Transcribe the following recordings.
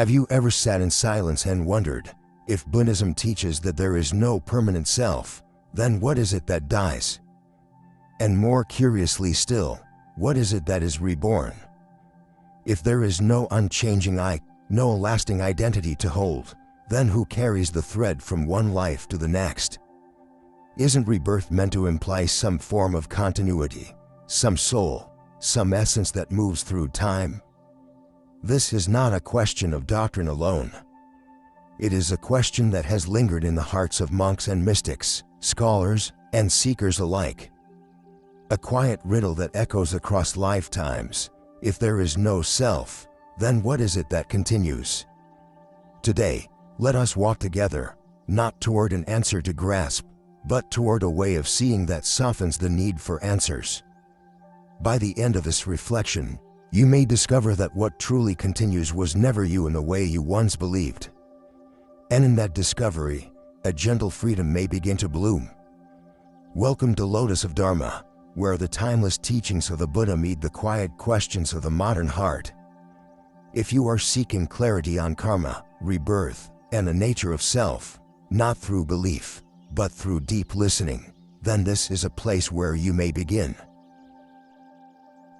Have you ever sat in silence and wondered, if Buddhism teaches that there is no permanent self, then what is it that dies? And more curiously still, what is it that is reborn? If there is no unchanging I, no lasting identity to hold, then who carries the thread from one life to the next? Isn't rebirth meant to imply some form of continuity, some soul, some essence that moves through time? This is not a question of doctrine alone. It is a question that has lingered in the hearts of monks and mystics, scholars and seekers alike. A quiet riddle that echoes across lifetimes. If there is no self, then what is it that continues? Today, let us walk together, not toward an answer to grasp, but toward a way of seeing that softens the need for answers. By the end of this reflection, you may discover that what truly continues was never you in the way you once believed. And in that discovery, a gentle freedom may begin to bloom. Welcome to Lotus of Dharma, where the timeless teachings of the Buddha meet the quiet questions of the modern heart. If you are seeking clarity on karma, rebirth, and the nature of self, not through belief, but through deep listening, then this is a place where you may begin.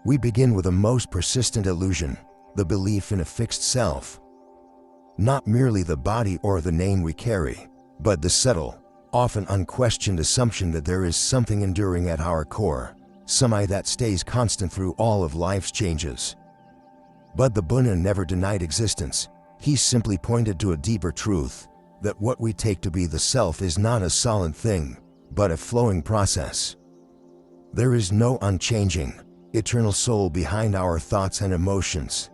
We begin with a most persistent illusion, the belief in a fixed self. Not merely the body or the name we carry, but the subtle, often unquestioned assumption that there is something enduring at our core, some I that stays constant through all of life's changes. But the Buddha never denied existence. He simply pointed to a deeper truth, that what we take to be the self is not a solid thing, but a flowing process. There is no unchanging, eternal soul behind our thoughts and emotions.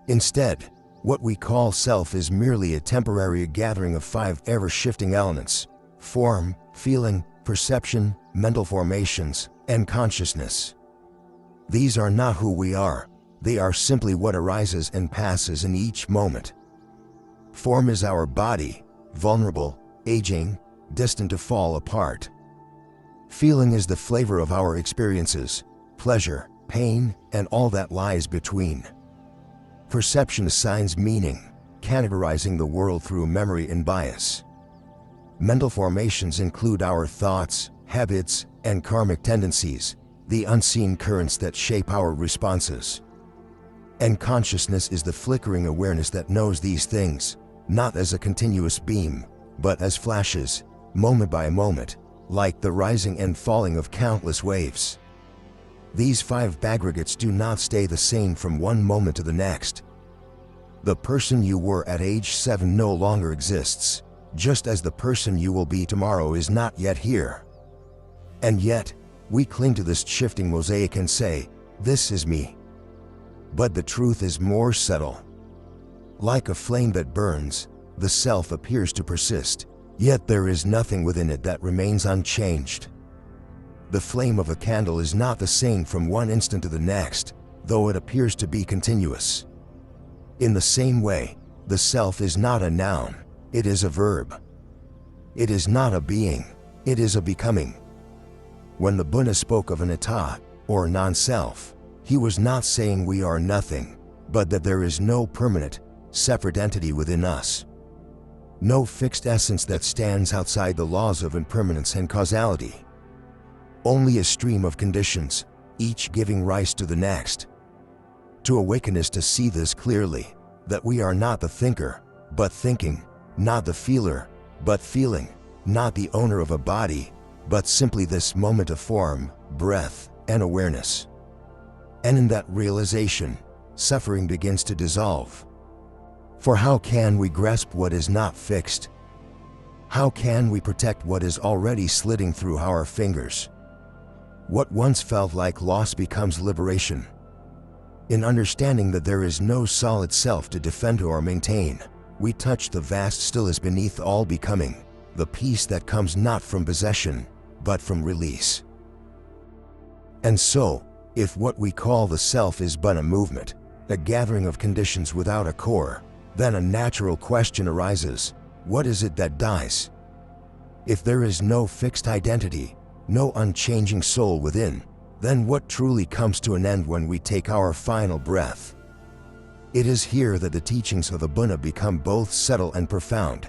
Instead, what we call self is merely a temporary gathering of 5 ever-shifting elements: form, feeling, perception, mental formations, and consciousness. These are not who we are. They are simply what arises and passes in each moment. Form is our body, vulnerable, aging, destined to fall apart. Feeling is the flavor of our experiences, pleasure, pain, and all that lies between. Perception assigns meaning, categorizing the world through memory and bias. Mental formations include our thoughts, habits, and karmic tendencies, the unseen currents that shape our responses. And consciousness is the flickering awareness that knows these things, not as a continuous beam, but as flashes, moment by moment, like the rising and falling of countless waves. These 5 aggregates do not stay the same from one moment to the next. The person you were at age 7 no longer exists, just as the person you will be tomorrow is not yet here. And yet, we cling to this shifting mosaic and say, "This is me." But the truth is more subtle. Like a flame that burns, the self appears to persist, yet there is nothing within it that remains unchanged. The flame of a candle is not the same from one instant to the next, though it appears to be continuous. In the same way, the self is not a noun, it is a verb. It is not a being, it is a becoming. When the Buddha spoke of Anatta, or non-self, he was not saying we are nothing, but that there is no permanent, separate entity within us. No fixed essence that stands outside the laws of impermanence and causality. Only a stream of conditions, each giving rise to the next. To awaken is to see this clearly, that we are not the thinker, but thinking, not the feeler, but feeling, not the owner of a body, but simply this moment of form, breath, and awareness. And in that realization, suffering begins to dissolve. For how can we grasp what is not fixed? How can we protect what is already sliding through our fingers? What once felt like loss becomes liberation. In understanding that there is no solid self to defend or maintain, we touch the vast stillness beneath all becoming, the peace that comes not from possession, but from release. And so, if what we call the self is but a movement, a gathering of conditions without a core, then a natural question arises: what is it that dies? If there is no fixed identity, no unchanging soul within, then what truly comes to an end when we take our final breath? It is here that the teachings of the Buddha become both subtle and profound.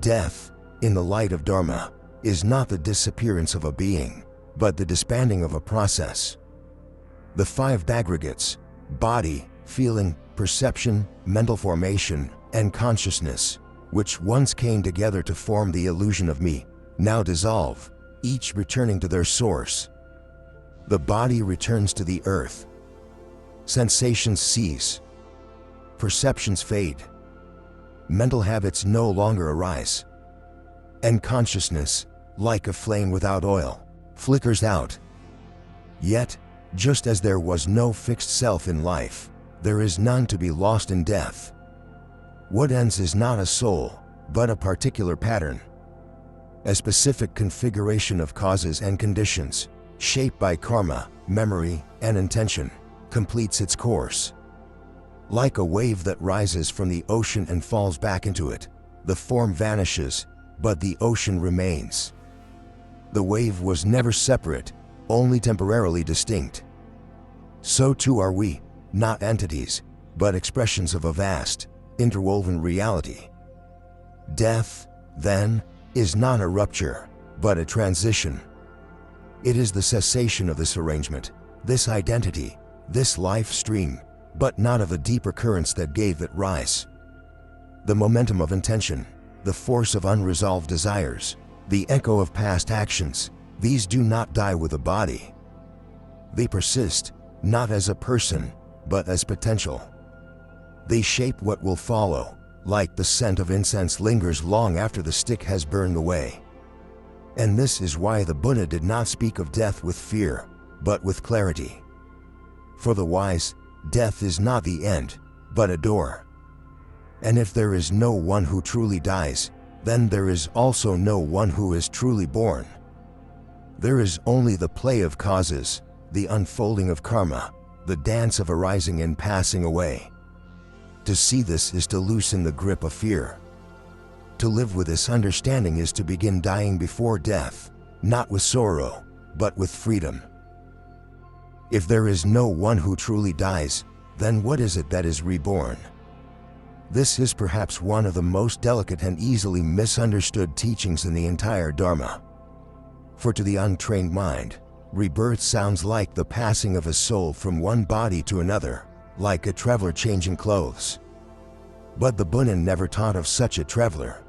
Death, in the light of Dharma, is not the disappearance of a being, but the disbanding of a process. The five aggregates, body, feeling, perception, mental formation, and consciousness, which once came together to form the illusion of me, now dissolve, each returning to their source. The body returns to the earth. Sensations cease. Perceptions fade. Mental habits no longer arise. And consciousness, like a flame without oil, flickers out. Yet, just as there was no fixed self in life, there is none to be lost in death. What ends is not a soul, but a particular pattern. A specific configuration of causes and conditions, shaped by karma, memory, and intention, completes its course. Like a wave that rises from the ocean and falls back into it, the form vanishes, but the ocean remains. The wave was never separate, only temporarily distinct. So too are we, not entities, but expressions of a vast, interwoven reality. Death, then, is not a rupture, but a transition. It is the cessation of this arrangement, this identity, this life stream, but not of the deeper currents that gave it rise. The momentum of intention, the force of unresolved desires, the echo of past actions, these do not die with the body. They persist, not as a person, but as potential. They shape what will follow, like the scent of incense lingers long after the stick has burned away. And this is why the Buddha did not speak of death with fear, but with clarity. For the wise, death is not the end, but a door. And if there is no one who truly dies, then there is also no one who is truly born. There is only the play of causes, the unfolding of karma, the dance of arising and passing away. To see this is to loosen the grip of fear. To live with this understanding is to begin dying before death, not with sorrow, but with freedom. If there is no one who truly dies, then what is it that is reborn? This is perhaps one of the most delicate and easily misunderstood teachings in the entire Dharma. For to the untrained mind, rebirth sounds like the passing of a soul from one body to another, like a traveler changing clothes. But the Buddha never taught of such a traveler.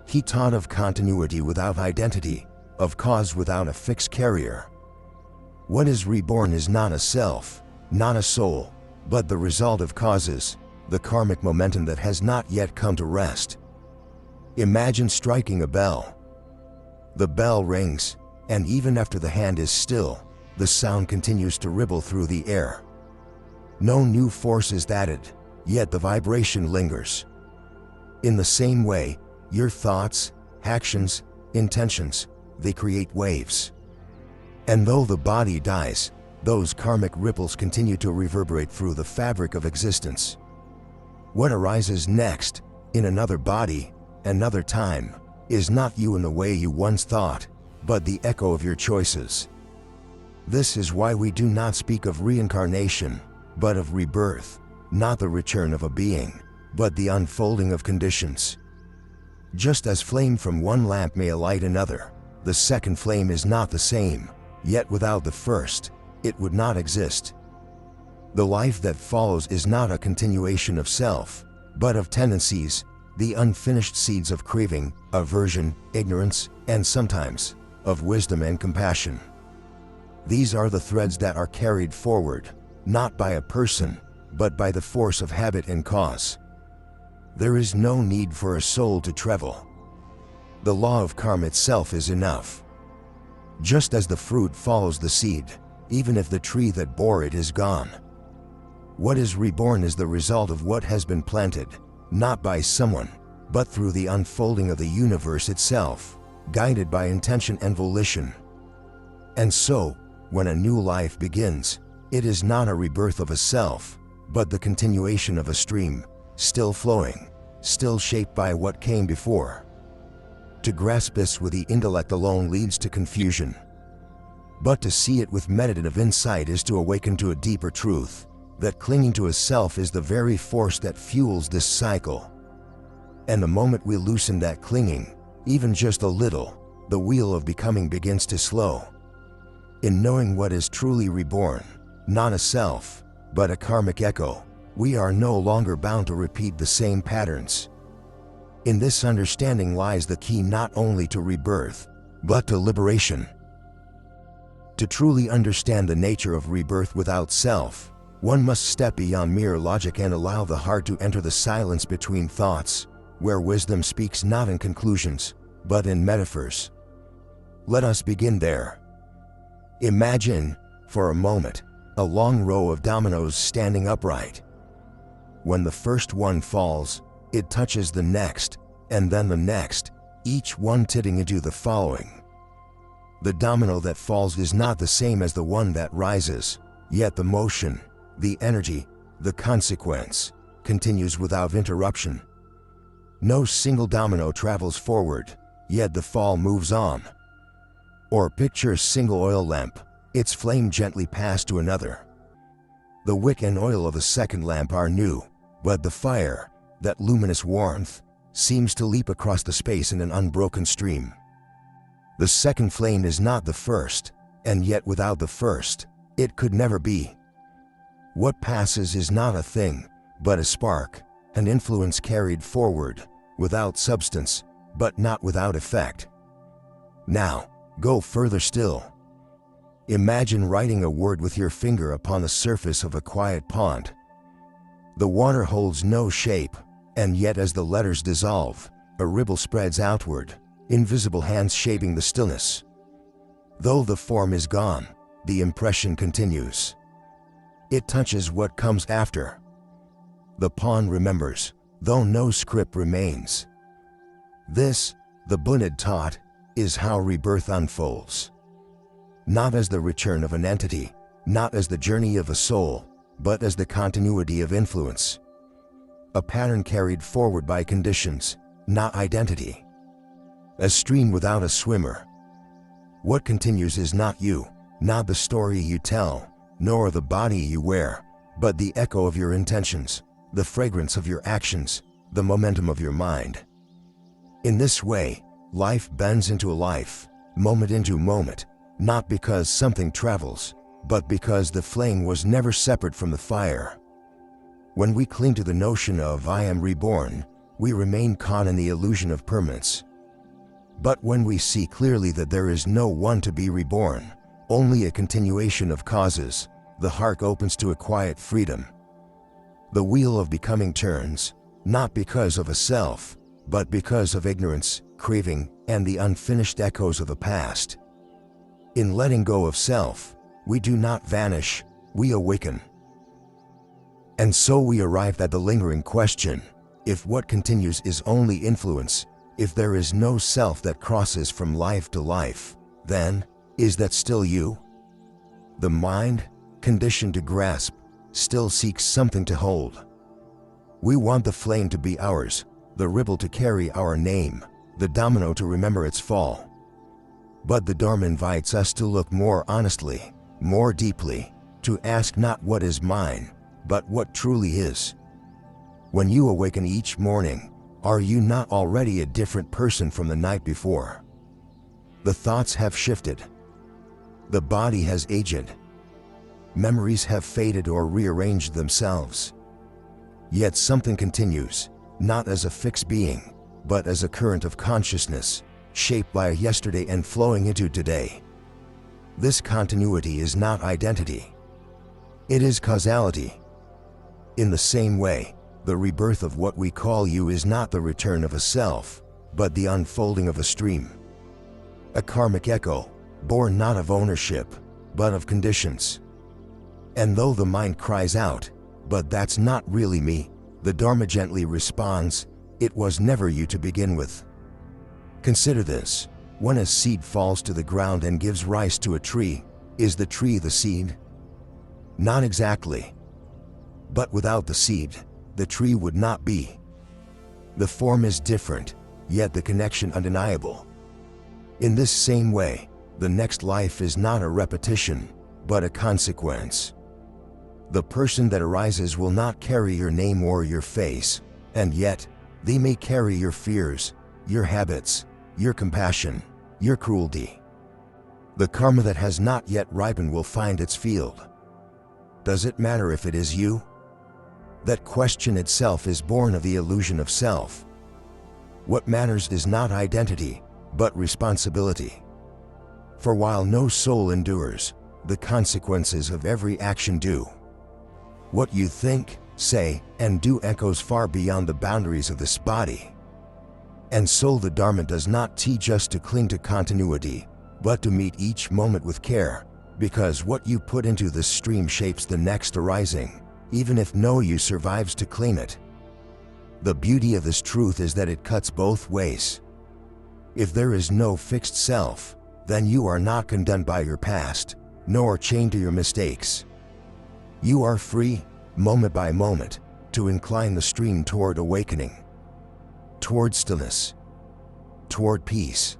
He taught of continuity without identity, of cause without a fixed carrier. What is reborn is not a self, not a soul, but the result of causes, the karmic momentum that has not yet come to rest. Imagine striking a bell. The bell rings, and even after the hand is still, the sound continues to ripple through the air. No new force is added, yet the vibration lingers. In the same way, your thoughts, actions, intentions, they create waves. And though the body dies, those karmic ripples continue to reverberate through the fabric of existence. What arises next, in another body, another time, is not you in the way you once thought, but the echo of your choices. This is why we do not speak of reincarnation, but of rebirth, not the return of a being, but the unfolding of conditions. Just as flame from one lamp may alight another, the second flame is not the same, yet without the first, it would not exist. The life that follows is not a continuation of self, but of tendencies, the unfinished seeds of craving, aversion, ignorance, and sometimes, of wisdom and compassion. These are the threads that are carried forward, not by a person, but by the force of habit and cause. There is no need for a soul to travel. The law of karma itself is enough. Just as the fruit follows the seed, even if the tree that bore it is gone. What is reborn is the result of what has been planted, not by someone, but through the unfolding of the universe itself, guided by intention and volition. And so, when a new life begins, it is not a rebirth of a self, but the continuation of a stream, still flowing, still shaped by what came before. To grasp this with the intellect alone leads to confusion. But to see it with meditative insight is to awaken to a deeper truth, that clinging to a self is the very force that fuels this cycle. And the moment we loosen that clinging, even just a little, the wheel of becoming begins to slow. In knowing what is truly reborn, not a self, but a karmic echo, we are no longer bound to repeat the same patterns. In this understanding lies the key not only to rebirth, but to liberation. To truly understand the nature of rebirth without self, one must step beyond mere logic and allow the heart to enter the silence between thoughts, where wisdom speaks not in conclusions, but in metaphors. Let us begin there. Imagine, for a moment, a long row of dominoes standing upright. When the first one falls, it touches the next, and then the next, each one tipping into the following. The domino that falls is not the same as the one that rises, yet the motion, the energy, the consequence, continues without interruption. No single domino travels forward, yet the fall moves on. Or picture a single oil lamp, its flame gently passed to another. The wick and oil of the second lamp are new, but the fire, that luminous warmth, seems to leap across the space in an unbroken stream. The second flame is not the first, and yet without the first, it could never be. What passes is not a thing, but a spark, an influence carried forward, without substance, but not without effect. Now, go further still. Imagine writing a word with your finger upon the surface of a quiet pond. The water holds no shape, and yet as the letters dissolve, a ripple spreads outward, invisible hands shaping the stillness. Though the form is gone, the impression continues. It touches what comes after. The pond remembers, though no script remains. This, the Buddha taught, is how rebirth unfolds. Not as the return of an entity, not as the journey of a soul, but as the continuity of influence. A pattern carried forward by conditions, not identity. A stream without a swimmer. What continues is not you, not the story you tell, nor the body you wear, but the echo of your intentions, the fragrance of your actions, the momentum of your mind. In this way, life bends into life, moment into moment, not because something travels, but because the flame was never separate from the fire. When we cling to the notion of "I am reborn," we remain caught in the illusion of permanence. But when we see clearly that there is no one to be reborn, only a continuation of causes, the heart opens to a quiet freedom. The wheel of becoming turns, not because of a self, but because of ignorance, craving, and the unfinished echoes of the past. In letting go of self, we do not vanish, we awaken. And so we arrive at the lingering question: if what continues is only influence, if there is no self that crosses from life to life, then, is that still you? The mind, conditioned to grasp, still seeks something to hold. We want the flame to be ours, the ripple to carry our name, the domino to remember its fall. But the Dharma invites us to look more honestly, more deeply, to ask not what is mine, but what truly is. When you awaken each morning, are you not already a different person from the night before? The thoughts have shifted. The body has aged. Memories have faded or rearranged themselves. Yet something continues, not as a fixed being, but as a current of consciousness, shaped by yesterday and flowing into today. This continuity is not identity. It is causality. In the same way, the rebirth of what we call you is not the return of a self, but the unfolding of a stream. A karmic echo, born not of ownership, but of conditions. And though the mind cries out, "But that's not really me," the Dharma gently responds, "It was never you to begin with." Consider this: when a seed falls to the ground and gives rise to a tree, is the tree the seed? Not exactly. But without the seed, the tree would not be. The form is different, yet the connection undeniable. In this same way, the next life is not a repetition, but a consequence. The person that arises will not carry your name or your face, and yet, they may carry your fears, your habits, your compassion, your cruelty. The karma that has not yet ripened will find its field. Does it matter if it is you? That question itself is born of the illusion of self. What matters is not identity, but responsibility. For while no soul endures, the consequences of every action do. What you think, say, and do echoes far beyond the boundaries of this body. And so the Dharma does not teach us to cling to continuity, but to meet each moment with care, because what you put into the stream shapes the next arising, even if no you survives to claim it. The beauty of this truth is that it cuts both ways. If there is no fixed self, then you are not condemned by your past, nor chained to your mistakes. You are free, moment by moment, to incline the stream toward awakening, toward stillness, toward peace.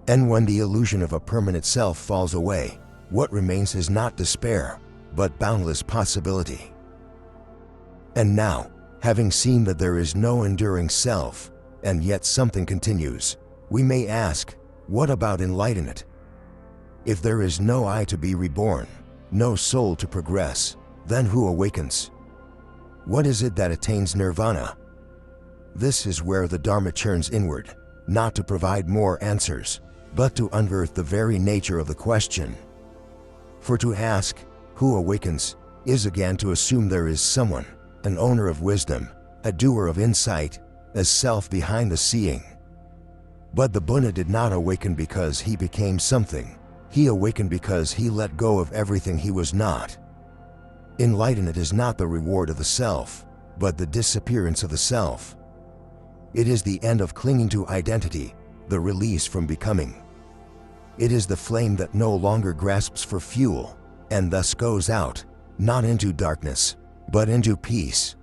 And when the illusion of a permanent self falls away, what remains is not despair, but boundless possibility. And now, having seen that there is no enduring self, and yet something continues, we may ask, what about enlightenment? If there is no I to be reborn, no soul to progress, then who awakens? What is it that attains nirvana? This is where the Dharma turns inward, not to provide more answers, but to unearth the very nature of the question. For to ask, who awakens, is again to assume there is someone, an owner of wisdom, a doer of insight, a self behind the seeing. But the Buddha did not awaken because he became something. He awakened because he let go of everything he was not. Enlightenment is not the reward of the self, but the disappearance of the self. It is the end of clinging to identity, the release from becoming. It is the flame that no longer grasps for fuel, and thus goes out, not into darkness, but into peace.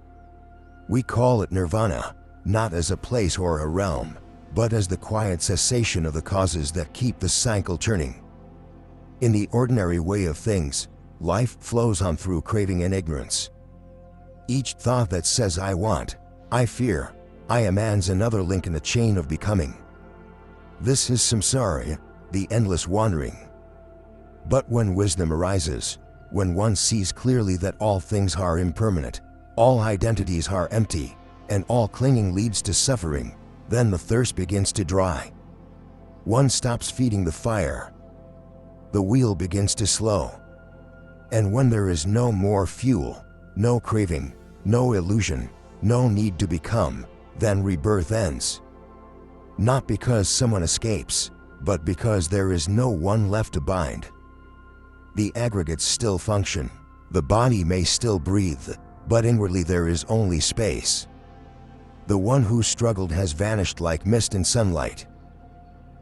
We call it nirvana, not as a place or a realm, but as the quiet cessation of the causes that keep the cycle turning. In the ordinary way of things, life flows on through craving and ignorance. Each thought that says I want, I fear, I am adds another link in the chain of becoming. This is samsara, the endless wandering. But when wisdom arises, when one sees clearly that all things are impermanent, all identities are empty, and all clinging leads to suffering, then the thirst begins to dry. One stops feeding the fire. The wheel begins to slow. And when there is no more fuel, no craving, no illusion, no need to become, then rebirth ends. Not because someone escapes, but because there is no one left to bind. The aggregates still function, the body may still breathe, but inwardly there is only space. The one who struggled has vanished like mist in sunlight.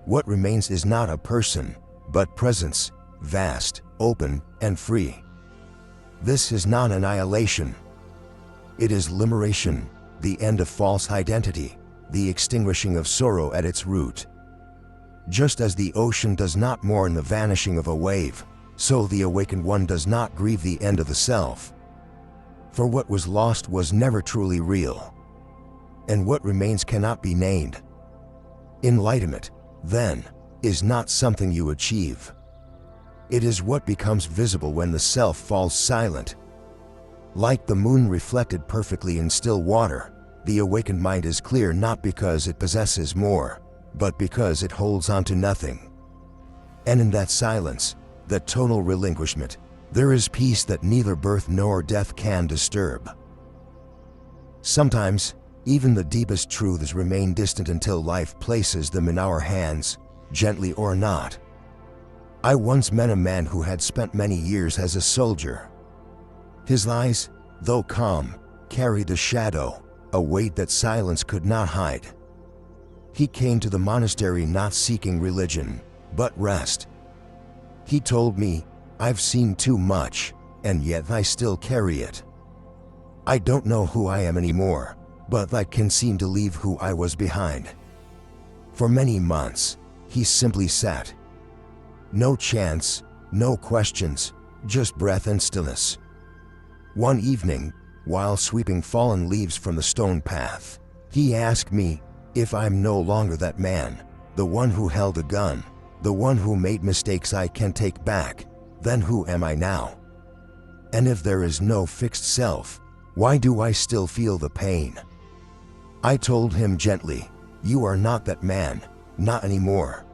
What remains is not a person, but presence, vast, open, and free. This is not annihilation. It is liberation, the end of false identity, the extinguishing of sorrow at its root. Just as the ocean does not mourn the vanishing of a wave, so the awakened one does not grieve the end of the self. For what was lost was never truly real, and what remains cannot be named. Enlightenment, then, is not something you achieve. It is what becomes visible when the self falls silent. Like the moon reflected perfectly in still water, the awakened mind is clear not because it possesses more, but because it holds on to nothing. And in that silence, that total relinquishment, there is peace that neither birth nor death can disturb. Sometimes, even the deepest truths remain distant until life places them in our hands, gently or not. I once met a man who had spent many years as a soldier. His eyes, though calm, carried a shadow, a weight that silence could not hide. He came to the monastery not seeking religion, but rest. He told me, I've seen too much, and yet I still carry it. I don't know who I am anymore, but I can seem to leave who I was behind. For many months, he simply sat. No chants, no questions, just breath and stillness. One evening, while sweeping fallen leaves from the stone path, he asked me, if I'm no longer that man, the one who held a gun, the one who made mistakes I can take back, then who am I now? And if there is no fixed self, why do I still feel the pain? I told him gently, you are not that man, not anymore.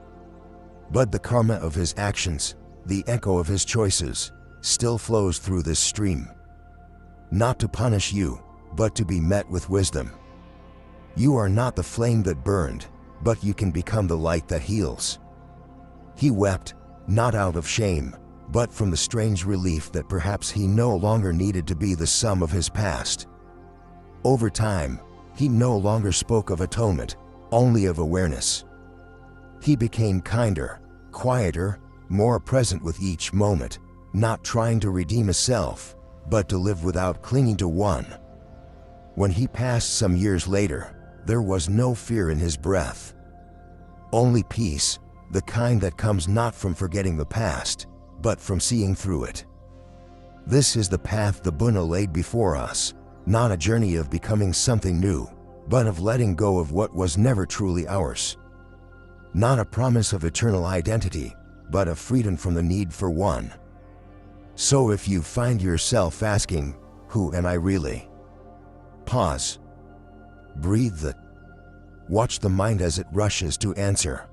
But the karma of his actions, the echo of his choices, still flows through this stream. Not to punish you, but to be met with wisdom. You are not the flame that burned, but you can become the light that heals. He wept, not out of shame, but from the strange relief that perhaps he no longer needed to be the sum of his past. Over time, he no longer spoke of atonement, only of awareness. He became kinder, quieter, more present with each moment, not trying to redeem a self, but to live without clinging to one. When he passed some years later, there was no fear in his breath. Only peace, the kind that comes not from forgetting the past, but from seeing through it. This is the path the Buddha laid before us, not a journey of becoming something new, but of letting go of what was never truly ours. Not a promise of eternal identity, but of freedom from the need for one. So if you find yourself asking, who am I really? Pause. Breathe it. Watch the mind as it rushes to answer.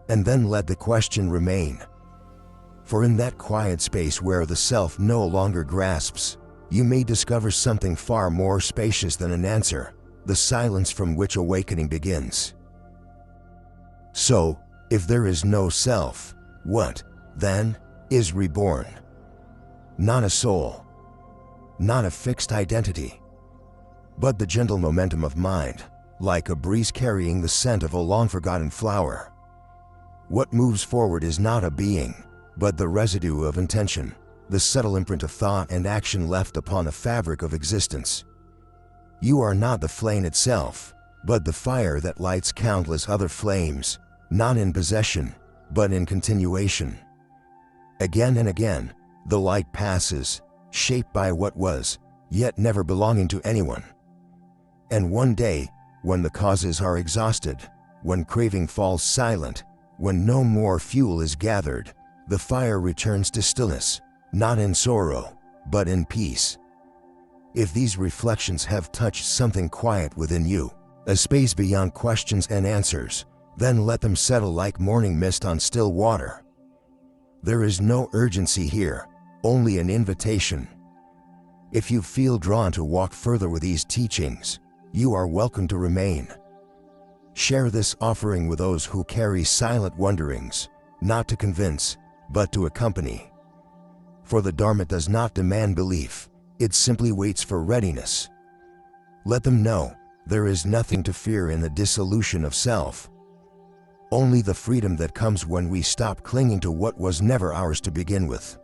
And then let the question remain. For in that quiet space where the self no longer grasps, you may discover something far more spacious than an answer, the silence from which awakening begins. So, if there is no self, what, then, is reborn? Not a soul, not a fixed identity, but the gentle momentum of mind, like a breeze carrying the scent of a long-forgotten flower. What moves forward is not a being, but the residue of intention, the subtle imprint of thought and action left upon the fabric of existence. You are not the flame itself, but the fire that lights countless other flames, not in possession, but in continuation. Again and again, the light passes, shaped by what was, yet never belonging to anyone. And one day, when the causes are exhausted, when craving falls silent, when no more fuel is gathered, the fire returns to stillness, not in sorrow, but in peace. If these reflections have touched something quiet within you, a space beyond questions and answers, then let them settle like morning mist on still water. There is no urgency here, only an invitation. If you feel drawn to walk further with these teachings, you are welcome to remain. Share this offering with those who carry silent wonderings, not to convince, but to accompany. For the Dharma does not demand belief, it simply waits for readiness. Let them know there is nothing to fear in the dissolution of self. Only the freedom that comes when we stop clinging to what was never ours to begin with.